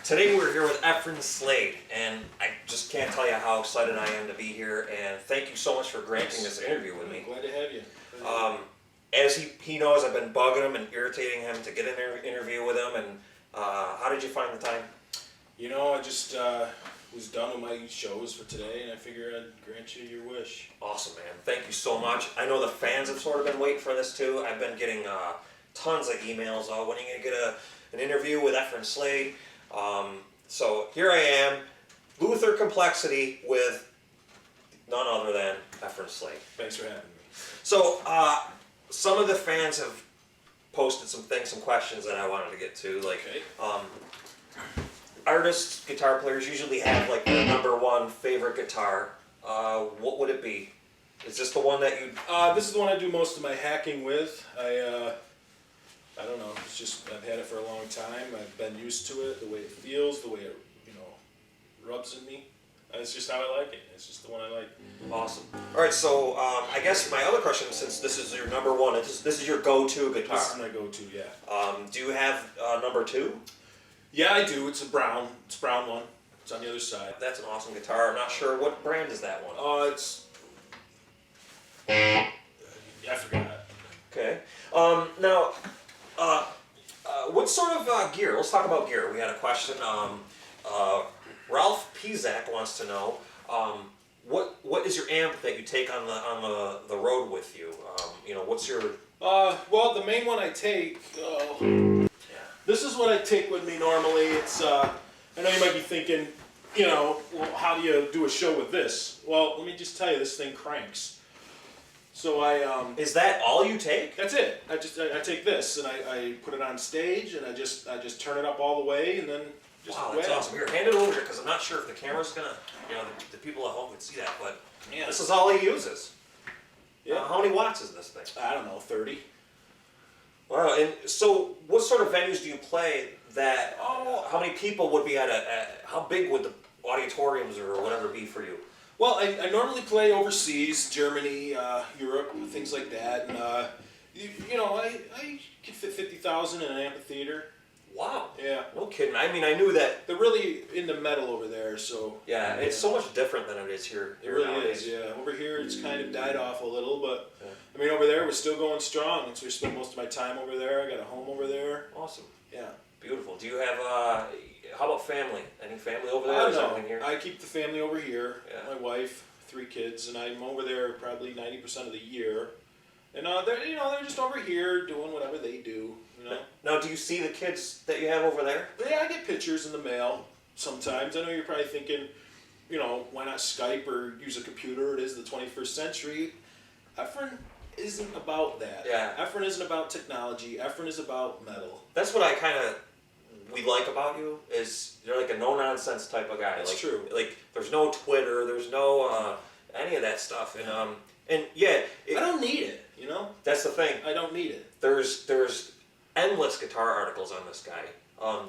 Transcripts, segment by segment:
Today we're here with Efrin Slade, and I just can't tell you how excited I am to be here, and thank you so much for granting this interview with me. Glad to have you. As he knows, I've been bugging him and irritating him to get an interview with him, and how did you find the time? You know, I just was done with my shows for today, and I figured I'd grant you your wish. Awesome, man. Thank you so much. I know the fans have sort of been waiting for this too. I've been getting tons of emails. Oh, when are you going to get an interview with Efrin Slade? So here I am, Luther Complexity with none other than Efrin Slade. Thanks for having me. So some of the fans have posted some things, some questions that I wanted to get to. Like, artists, guitar players usually have like their number one favorite guitar. What would it be? Is this the one that you? This is the one I do most of my hacking with. I don't know. It's just I've had it for a long time. I've been used to it, the way it feels, the way it rubs in me. It's just how I like it. It's just the one I like. Awesome. All right. So I guess my other question, since this is your number one, this is your go-to guitar. This is my go-to. Yeah. Do you have number two? Yeah, I do. It's a brown. It's a brown one. It's on the other side. That's an awesome guitar. I'm not sure what brand is that one. It's. I forgot. Okay. Now. What sort of gear? Let's talk about gear. We had a question. Ralph Pizak wants to know what is your amp that you take on the road with you? What's your? Well, the main one I take. This is what I take with me normally. It's. I know you might be thinking, well, how do you do a show with this? Well, let me just tell you, this thing cranks. So Is that all you take? That's it. I take this and I put it on stage and I just turn it up all the way and then just. Wow, that's awesome. Here, hand it over here because I'm not sure if the camera's gonna, the people at home can see that, but yeah, this is all he uses. Yeah. How many watts is this thing? I don't know, 30. Wow. And so, what sort of venues do you play? That how many people would be at how big would the auditoriums or whatever be for you? Well, I normally play overseas, Germany, Europe, things like that, and I can fit 50,000 in an amphitheater. Wow. Yeah. No kidding. I mean, I knew that. They're really into metal over there, so. Yeah, it's so much different than it is here. It really nowadays. is, yeah. Over here, it's kind of died off a little, but I mean, over there, we're still going strong. So we spend most of my time over there. I got a home over there. Awesome. Yeah. Beautiful. Do you have how about family? Any family over there? I or don't something here? know. I keep the family over here. Yeah. My wife, 3 kids, and I'm over there probably 90% of the year. And they're just over here doing whatever they do. Now, do you see the kids that you have over there? Yeah, I get pictures in the mail sometimes. I know you're probably thinking, why not Skype or use a computer? It is the 21st century. Efrin isn't about that. Yeah. Efrin isn't about technology. Efrin is about metal. That's what we like about you is you're like a no-nonsense type of guy. That's true. Like, there's no Twitter, there's no any of that stuff. And yeah. I don't need it, That's the thing. I don't need it. There's endless guitar articles on this guy.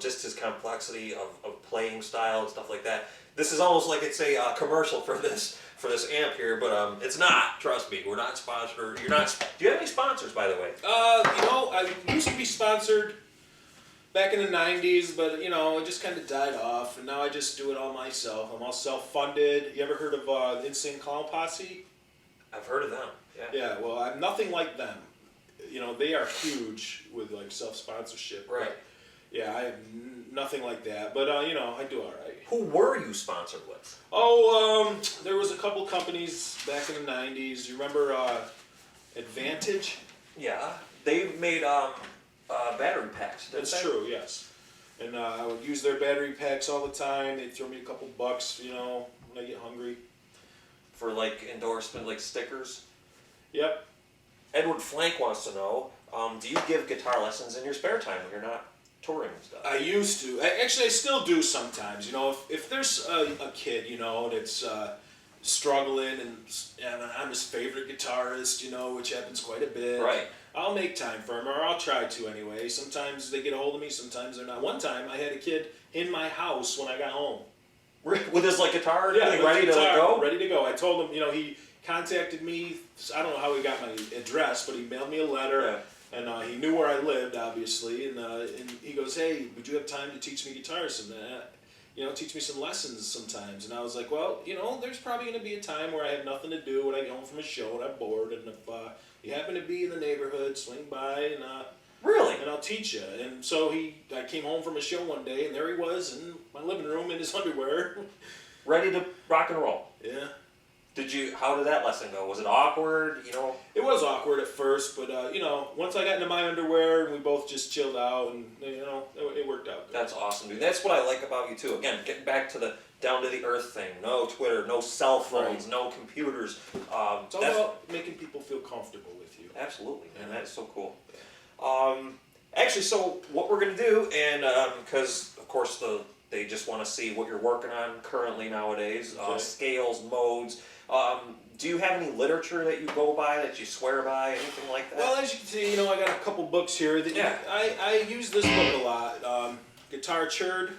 Just his complexity of playing style and stuff like that. This is almost like it's a commercial for this amp here, but it's not. Trust me, we're not sponsored. You're not. Do you have any sponsors, by the way? I used to be sponsored back in the 90s, but it just kind of died off, and now I just do it all myself. I'm all self-funded. You ever heard of Insane Clown Posse? I've heard of them. Yeah. Yeah. Well, I'm nothing like them. They are huge with like self-sponsorship. Right. Yeah, I have nothing like that, but I do all right. Who were you sponsored with? There was a couple companies back in the 90s. You remember Advantage? Yeah, they made battery packs. That's true, yes. And I would use their battery packs all the time. They'd throw me a couple bucks, when I get hungry. For like endorsement, like stickers. Yep. Edward Flank wants to know, do you give guitar lessons in your spare time when you're not touring and stuff? I used to. Actually, I still do sometimes. If there's a kid, that's struggling and I'm his favorite guitarist, which happens quite a bit. Right. I'll make time for him, or I'll try to anyway. Sometimes they get a hold of me, sometimes they're not. One time, I had a kid in my house when I got home. With his guitar? Yeah, ready to go? Ready to go. I told him, he contacted me. I don't know how he got my address, but he mailed me a letter. And he knew where I lived, obviously, and he goes, "Hey, would you have time to teach me guitar some, teach me some lessons sometimes?" And I was like, "Well, there's probably going to be a time where I have nothing to do when I get home from a show and I'm bored, and if you happen to be in the neighborhood, swing by Really? and I'll teach you." And so I came home from a show one day, and there he was in my living room in his underwear. Ready to rock and roll. Yeah. How did that lesson go? Was it awkward? It was awkward at first, but once I got into my underwear and we both just chilled out, and it worked out good. That's awesome, dude. That's what I like about you too. Again, getting back to the down to the earth thing. No Twitter, no cell phones, Right. no computers. It's all about making people feel comfortable with you. Absolutely, man. That's so cool. Actually, so what we're gonna do, and because of course they just want to see what you're working on currently nowadays, Okay. scales, modes. Do you have any literature that you go by, that you swear by, anything like that? Well, as you can see, I got a couple books here. Yeah. I use this book a lot, Guitar Churd,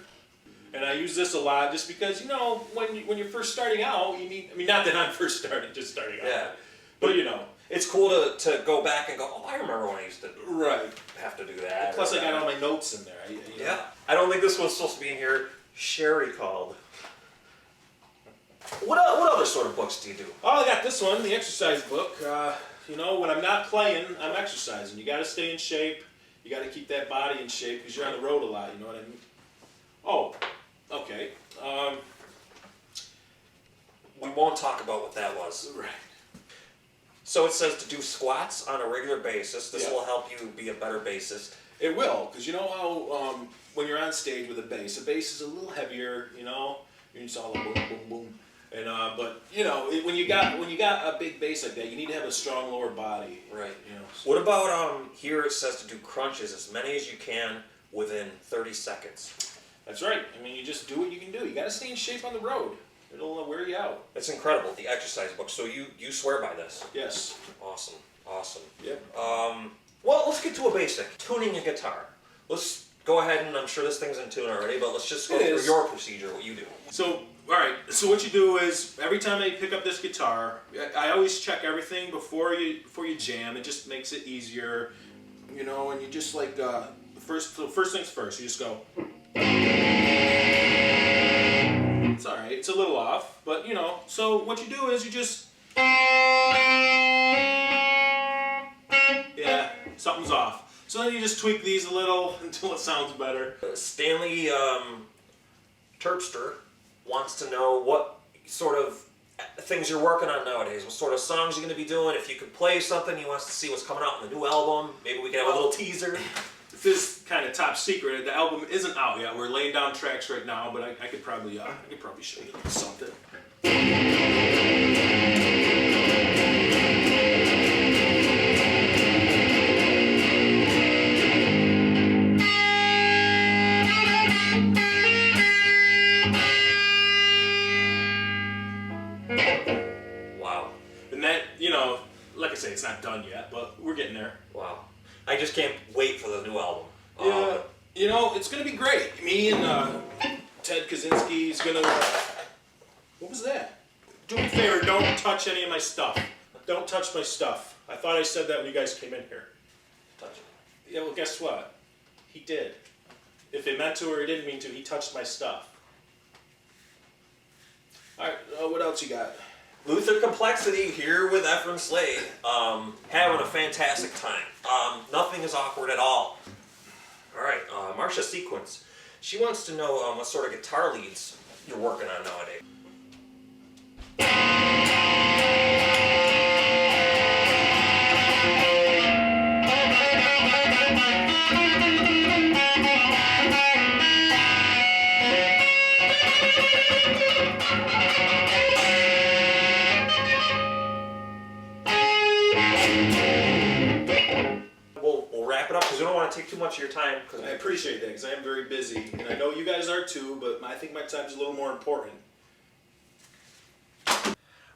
and I use this a lot just because, when you're first starting out, you need, not that I'm just starting out. Yeah. But, It's cool to go back and go, oh, I remember when I used to Right. have to do that. Plus, I got all my notes in there. Yeah. I don't think this was supposed to be in here. Sherry called. What other sort of books do you do? Oh, I got this one, the exercise book. When I'm not playing, I'm exercising. You got to stay in shape. You got to keep that body in shape because you're on the road a lot. You know what I mean? Oh, okay. We won't talk about what that was. Right. So it says to do squats on a regular basis. This Yeah. will help you be a better bassist. It will, because you know how when you're on stage with a bass is a little heavier. You're just all boom, boom, boom. And but when you got a big bass like that, you need to have a strong lower body. Right. So. What about here? It says to do crunches, as many as you can within 30 seconds. That's right. You just do what you can do. You got to stay in shape on the road. It'll wear you out. It's incredible, the exercise book. So you swear by this? Yes. Awesome. Yep. Well, let's get to a basic. Tuning a guitar. Let's go ahead, and I'm sure this thing's in tune already, but let's just go through your procedure, what you do. So, all right. So what you do is every time I pick up this guitar, I always check everything before you jam. It just makes it easier, and you just like first things first. You just go. It's all right. It's a little off, but So what you do is you just. Yeah, something's off. So then you just tweak these a little until it sounds better. Stanley Terpster wants to know what sort of things you're working on nowadays. What sort of songs you're going to be doing. If you could play something, he wants to see what's coming out in the new album. Maybe we can have a little teaser. This is kind of top secret. The album isn't out yet. We're laying down tracks right now, but I could probably show you something. Wow. And that, like I say, it's not done yet, but we're getting there. Wow. I just can't wait for the new album. Yeah, it's going to be great. Me and Ted Kaczynski's going to... What was that? Do me a favor, don't touch any of my stuff. Don't touch my stuff. I thought I said that when you guys came in here. Touch it. Yeah, well, guess what? He did. If he meant to or he didn't mean to, he touched my stuff. All right, what else you got? Luther Complexity here with Efrin Slade. Having a fantastic time. Nothing is awkward at all. All right, Marcia Sequence. She wants to know what sort of guitar leads you're working on nowadays. We'll wrap it up because we don't want to take too much of your time. I appreciate that because I am very busy, and I know you guys are too, but I think my time's a little more important.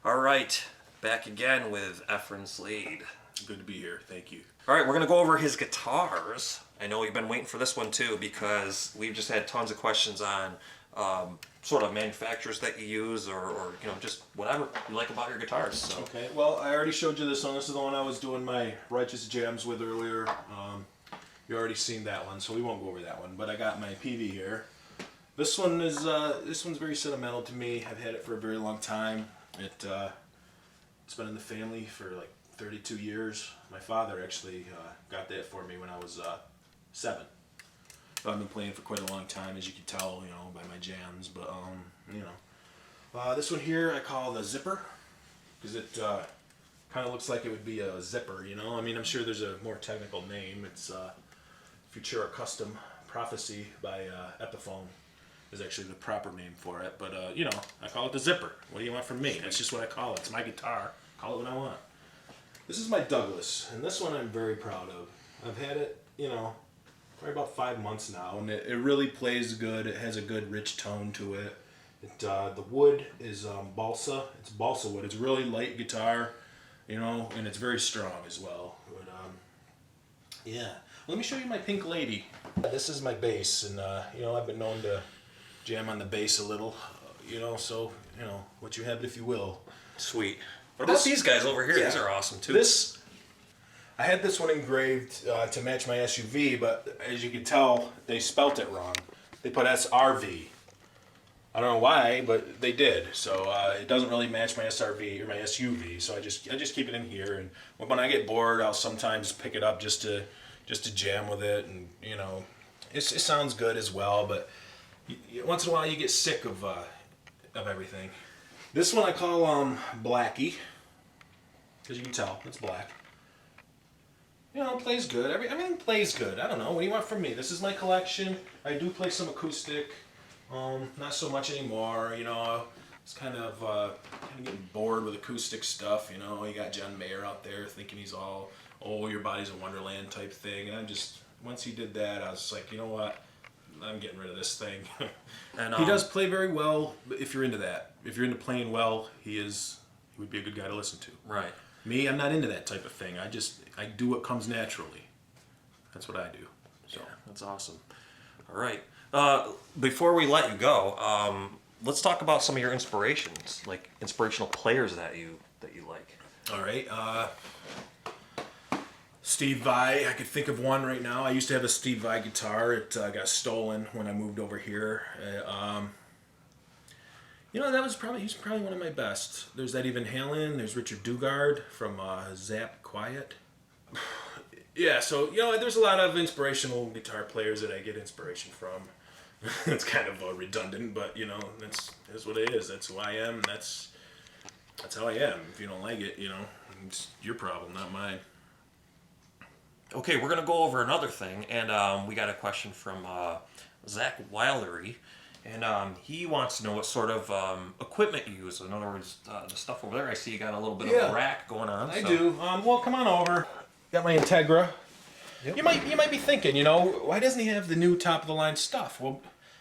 All right, back again with Efrin Slade. Good to be here. Thank you. All right, we're gonna go over his guitars. I know you've been waiting for this one too because we've just had tons of questions on sort of manufacturers that you use or you know, just whatever you like about your guitars. So. Okay, well, I already showed you this one. This is the one I was doing my Righteous Jams with earlier. You already seen that one, so we won't go over that one. But I got my PV here. This one is this one's very sentimental to me. I've had it for a very long time. It's been in the family for like 32 years. My father actually got that for me when I was 7. So I've been playing for quite a long time, as you can tell, you know, by my jams. But you know, this one here I call the Zipper because it kind of looks like it would be a zipper. You know, I mean, I'm sure there's a more technical name. It's Futura Custom Prophecy by Epiphone is actually the proper name for it. But you know, I call it the Zipper. What do you want from me? That's just what I call it. It's my guitar. Call it what I want. This is my Douglas, and this one I'm very proud of. I've had it, you know, probably about 5 months now, and it really plays good. It has a good rich tone to it. The wood is balsa. It's balsa wood. It's really light guitar, you know, and it's very strong as well. But yeah, let me show you my Pink Lady. This is my bass, and you know, I've been known to jam on the bass a little, you know, so you know what you have if you will. Sweet. What about these guys over here? Yeah. These are awesome too. I had this one engraved to match my SUV, but as you can tell, they spelt it wrong. They put SRV. I don't know why, but they did. So it doesn't really match my SRV or my SUV. So I just keep it in here, and when I get bored, I'll sometimes pick it up just to jam with it, and you know, it sounds good as well. But once in a while, you get sick of everything. This one I call Blackie, because you can tell it's black. You know, it plays good. Everything plays good. I don't know. What do you want from me? This is my collection. I do play some acoustic. Not so much anymore. You know, it's kind of getting bored with acoustic stuff. You know, you got John Mayer out there thinking he's all, oh, your body's a wonderland type thing. And I'm just, once he did that, I was like, you know what? I'm getting rid of this thing. And he does play very well if you're into that. If you're into playing well, he would be a good guy to listen to. Right. Me, I'm not into that type of thing. I do what comes naturally. That's what I do. So yeah, that's awesome. All right. Before we let you go, let's talk about some of your inspirations, like inspirational players that you like. All right. Steve Vai, I could think of one right now. I used to have a Steve Vai guitar. It got stolen when I moved over here. You know, he's probably one of my best. There's Eddie Van Halen. There's Richard Dugard from Zap Quiet. Yeah, so, you know, there's a lot of inspirational guitar players that I get inspiration from. It's kind of redundant, but, you know, that's what it is. That's who I am. That's how I am. If you don't like it, you know, it's your problem, not mine. Okay, we're going to go over another thing, and we got a question from Zach Wildery, and he wants to know what sort of equipment you use. In other words, the stuff over there, I see you got a little bit of a rack going on. I do. Well, come on over. Got my Integra. Yep. You might be thinking, you know, why doesn't he have the new top-of-the-line stuff? Well,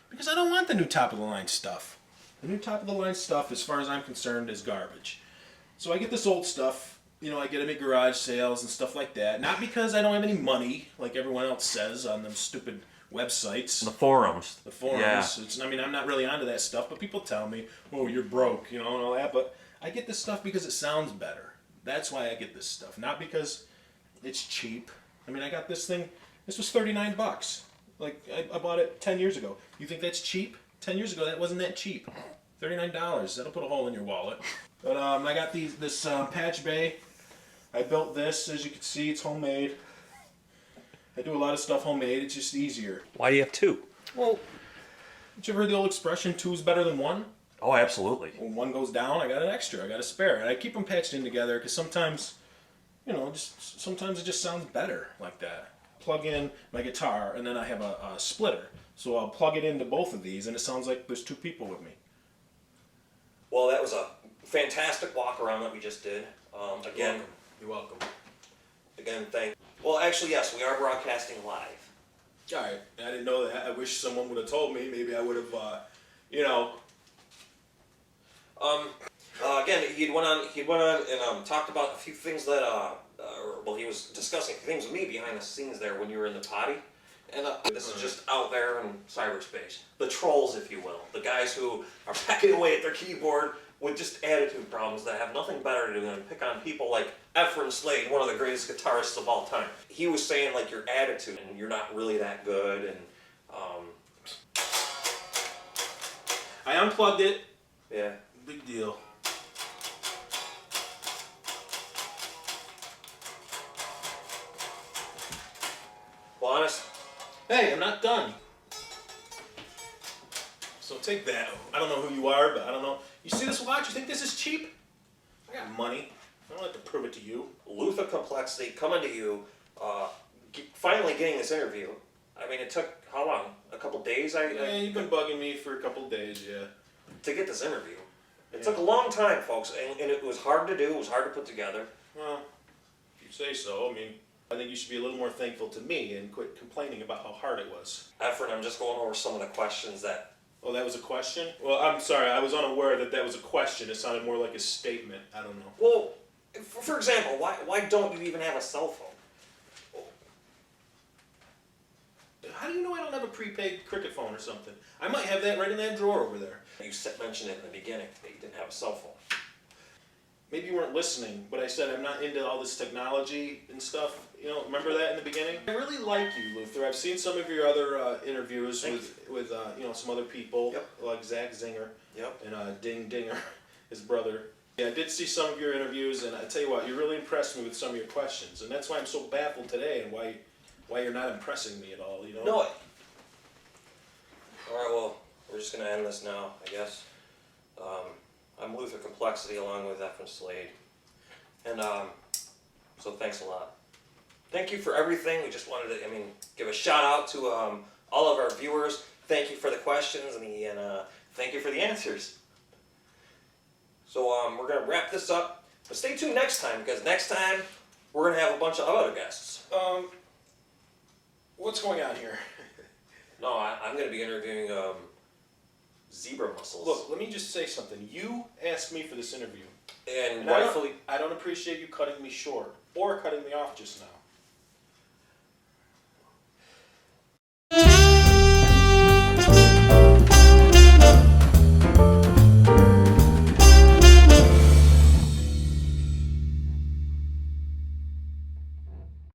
because I don't want the new top-of-the-line stuff. The new top-of-the-line stuff, as far as I'm concerned, is garbage. So I get this old stuff. You know, I get them at garage sales and stuff like that. Not because I don't have any money, like everyone else says on them stupid websites. The forums. The forums. Yeah. I mean, I'm not really onto that stuff, but people tell me, oh, you're broke, you know, and all that. But I get this stuff because it sounds better. That's why I get this stuff. Not because it's cheap. I mean, I got this thing. This was $39. Like, I bought it 10 years ago. You think that's cheap? 10 years ago, that wasn't that cheap. $39. That'll put a hole in your wallet. But I got this patch bay. I built this. As you can see, it's homemade. I do a lot of stuff homemade. It's just easier. Why do you have two? Well, did you ever hear the old expression, two is better than one? Oh, absolutely. When one goes down, I got an extra. I got a spare. And I keep them patched in together because sometimes, you know, sometimes it just sounds better like that. Plug in my guitar, and then I have a splitter. So I'll plug it into both of these, and it sounds like there's two people with me. Well, that was a fantastic walk around that we just did. Again, you're welcome. Again, well, actually, yes, we are broadcasting live. All right, I didn't know that. I wish someone would have told me. Maybe I would have, you know. Again, he went on and talked about a few things that well, he was discussing things with me behind the scenes there when you were in the potty. And this is just out there in cyberspace. The trolls, if you will. The guys who are pecking away at their keyboard with just attitude problems that have nothing better to do than pick on people like Efrin Slade, one of the greatest guitarists of all time. He was saying, like, your attitude, and you're not really that good, and, I unplugged it. yeah. Big deal. Well, honest, Hey, I'm not done. So take that. I don't know who you are, but I don't know. You see this watch? You think this is cheap? I got money. I don't have to prove it to you. Luther Complexity coming to you, finally getting this interview. I mean, it took, how long? A couple days? Yeah, you've been bugging me for a couple days, yeah. To get this interview. It Yeah. took a long time, folks, and it was hard to do, it was hard to put together. Well, if you say so, I mean, I think you should be a little more thankful to me and quit complaining about how hard it was. Efren, I'm just going over some of the questions that... Oh, that was a question? Well, I'm sorry, I was unaware that that was a question. It sounded more like a statement. I don't know. Well, for example, why don't you even have a cell phone? How do you know I don't have a prepaid Cricket phone or something? I might have that right in that drawer over there. You mentioned it in the beginning, that you didn't have a cell phone. Maybe you weren't listening, but I said I'm not into all this technology and stuff. You know, remember that in the beginning? I really like you, Luther. I've seen some of your other interviews with you know, some other people, Yep. like Zach Zinger Yep. and Ding Dinger, his brother. Yeah, I did see some of your interviews, and I tell you what, you really impressed me with some of your questions, and that's why I'm so baffled today, and why you're not impressing me at all. You know? No. All right, well, we're just going to end this now, I guess. I'm Luther Complexity along with Efrin Slade. And so thanks a lot. Thank you for everything. We just wanted to, give a shout out to all of our viewers. Thank you for the questions and thank you for the answers. So we're going to wrap this up. But stay tuned next time, because next time we're going to have a bunch of other guests. What's going on here? No, I'm going to be interviewing zebra mussels. Look, let me just say something. You asked me for this interview. And And rightfully... I don't appreciate you cutting me short or cutting me off just now.